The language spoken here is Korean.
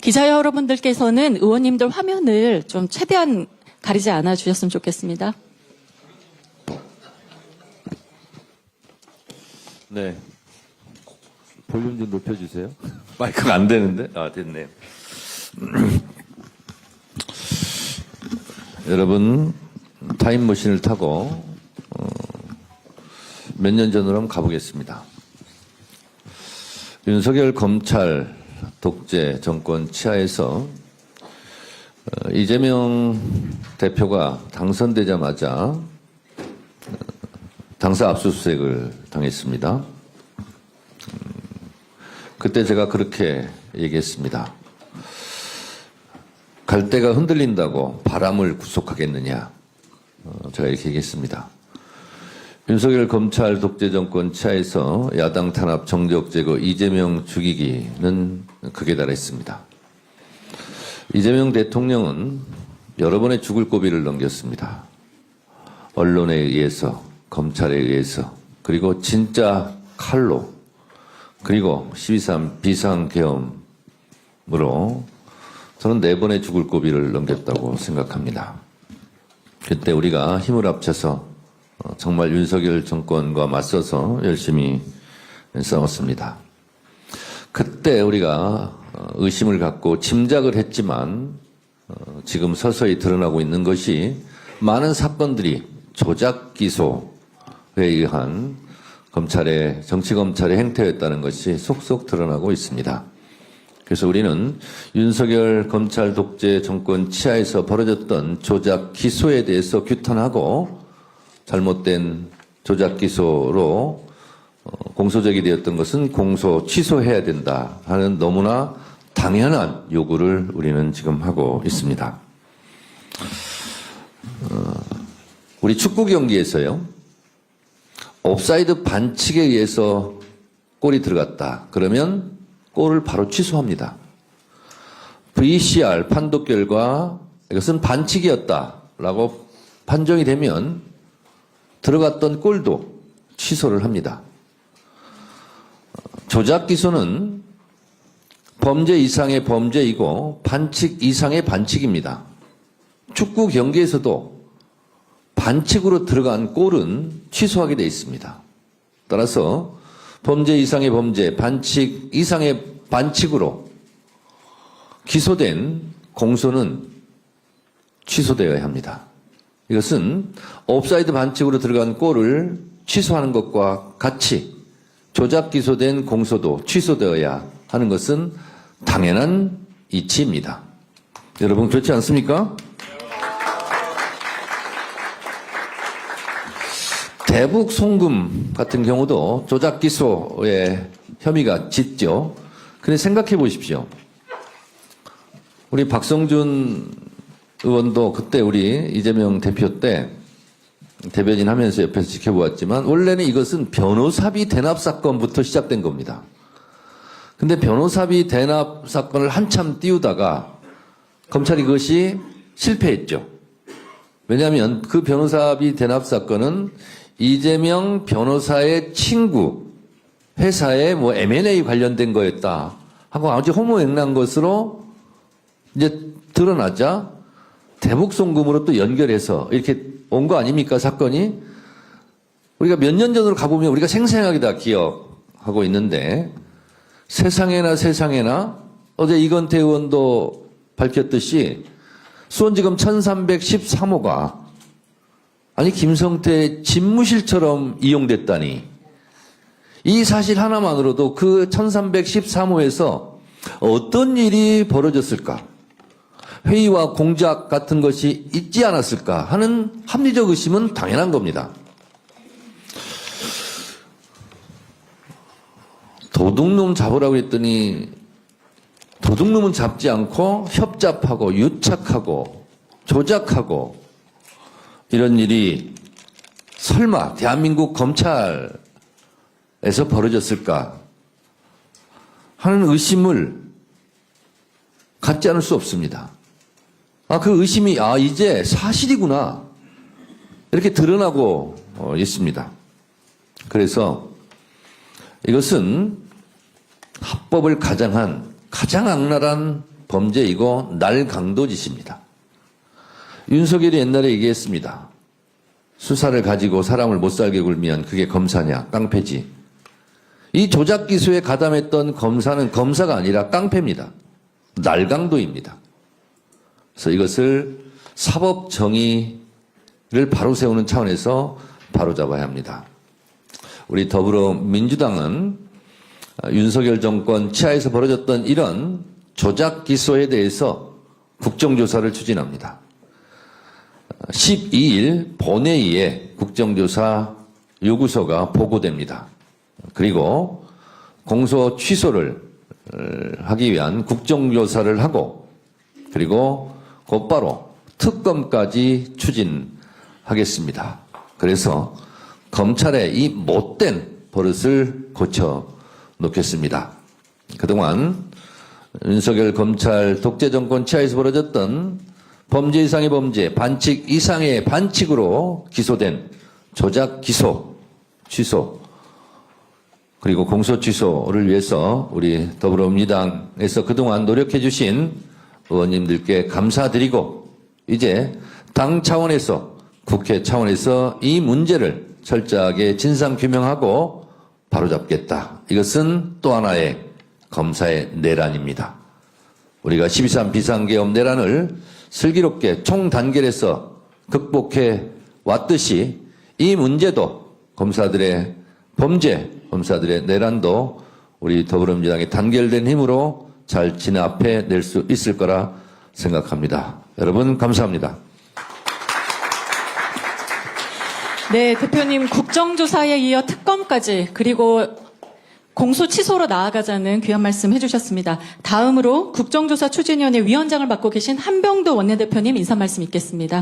기자 여러분들께서는 의원님들 화면을 좀 최대한 가리지 않아 주셨으면 좋겠습니다. 네. 볼륨 좀 높여주세요. 마이크가 안 되는데? 아, 됐네요. 여러분, 타임머신을 타고 몇 년 전으로 한번 가보겠습니다. 윤석열 검찰 독재 정권 치하에서 이재명 대표가 당선되자마자 당사 압수수색을 당했습니다. 그때 제가 그렇게 얘기했습니다. 갈대가 흔들린다고 바람을 구속하겠느냐. 제가 이렇게 얘기했습니다. 윤석열 검찰 독재 정권 치하에서 야당 탄압 정적 제거 이재명 죽이기는 극에 달했습니다. 이재명 대통령은 여러 번의 죽을 고비를 넘겼습니다. 언론에 의해서, 검찰에 의해서, 그리고 진짜 칼로, 그리고 12.3 비상계엄으로 저는 4번의 죽을 고비를 넘겼다고 생각합니다. 그때 우리가 힘을 합쳐서 정말 윤석열 정권과 맞서서 열심히 싸웠습니다. 그때 우리가 의심을 갖고 짐작을 했지만 지금 서서히 드러나고 있는 것이 많은 사건들이 조작 기소에 의한 정치검찰의 행태였다는 것이 속속 드러나고 있습니다. 그래서 우리는 윤석열 검찰 독재 정권 치하에서 벌어졌던 조작 기소에 대해서 규탄하고 잘못된 조작 기소로 공소적이 되었던 것은 공소 취소해야 된다 하는 너무나 당연한 요구를 우리는 지금 하고 있습니다. 우리 축구 경기에서요, 옵사이드 반칙에 의해서 골이 들어갔다. 그러면 골을 바로 취소합니다. VCR 판독 결과 이것은 반칙이었다라고 판정이 되면 들어갔던 골도 취소를 합니다. 조작 기소는 범죄 이상의 범죄이고 반칙 이상의 반칙입니다. 축구 경기에서도 반칙으로 들어간 골은 취소하게 되어 있습니다. 따라서 범죄 이상의 범죄, 반칙 이상의 반칙으로 기소된 공소는 취소되어야 합니다. 이것은 옵사이드 반칙으로 들어간 골을 취소하는 것과 같이 조작 기소된 공소도 취소되어야 하는 것은 당연한 이치입니다. 여러분 그렇지 않습니까? 대북 송금 같은 경우도 조작 기소에 혐의가 짙죠. 근데 생각해 보십시오. 우리 박성준 의원도 그때 우리 이재명 대표 때 대변인 하면서 옆에서 지켜보았지만 원래는 이것은 변호사비 대납 사건부터 시작된 겁니다. 근데 변호사비 대납 사건을 한참 띄우다가 검찰이 그것이 실패했죠. 왜냐하면 그 변호사비 대납 사건은 이재명 변호사의 친구 회사에 뭐 M&A 관련된 거였다 하고 아주 허무맹랑한 것으로 이제 드러나자 대북 송금으로 또 연결해서 이렇게 온 거 아닙니까, 사건이? 우리가 몇 년 전으로 가보면 우리가 생생하게 다 기억하고 있는데 세상에나 어제 이건태 의원도 밝혔듯이 수원지검 1313호가 아니 김성태 집무실처럼 이용됐다니 이 사실 하나만으로도 그 1313호에서 어떤 일이 벌어졌을까? 회의와 공작 같은 것이 있지 않았을까 하는 합리적 의심은 당연한 겁니다. 도둑놈 잡으라고 했더니 도둑놈은 잡지 않고 협잡하고 유착하고 조작하고 이런 일이 설마 대한민국 검찰에서 벌어졌을까 하는 의심을 갖지 않을 수 없습니다. 그 의심이 이제 사실이구나 이렇게 드러나고 있습니다. 그래서 이것은 합법을 가장 악랄한 범죄이고 날강도짓입니다. 윤석열이 옛날에 얘기했습니다. 수사를 가지고 사람을 못 살게 굴면 그게 검사냐, 깡패지. 이 조작 기소에 가담했던 검사는 검사가 아니라 깡패입니다. 날강도입니다. 그래서 이것을 사법 정의를 바로 세우는 차원에서 바로잡아야 합니다. 우리 더불어민주당은 윤석열 정권 치하에서 벌어졌던 이런 조작 기소에 대해서 국정조사를 추진합니다. 12일 본회의에 국정조사 요구서가 보고됩니다. 그리고 공소 취소를 하기 위한 국정조사를 하고 그리고 곧바로 특검까지 추진하겠습니다. 그래서 검찰의 이 못된 버릇을 고쳐 놓겠습니다. 그동안 윤석열 검찰 독재 정권 치하에서 벌어졌던 범죄 이상의 범죄, 반칙 이상의 반칙으로 기소된 조작 기소, 취소, 그리고 공소 취소를 위해서 우리 더불어민주당에서 그동안 노력해 주신 의원님들께 감사드리고 이제 당 차원에서 국회 차원에서 이 문제를 철저하게 진상규명하고 바로잡겠다. 이것은 또 하나의 검사의 내란입니다. 우리가 12.3 비상계엄 내란을 슬기롭게 총단결해서 극복해 왔듯이 이 문제도 검사들의 범죄, 검사들의 내란도 우리 더불어민주당의 단결된 힘으로 잘 진압해 낼 수 있을 거라 생각합니다. 여러분 감사합니다. 네, 대표님 국정조사에 이어 특검까지 그리고 공소 취소로 나아가자는 귀한 말씀 해주셨습니다. 다음으로 국정조사 추진위원회 위원장을 맡고 계신 한병도 원내대표님 인사 말씀 있겠습니다.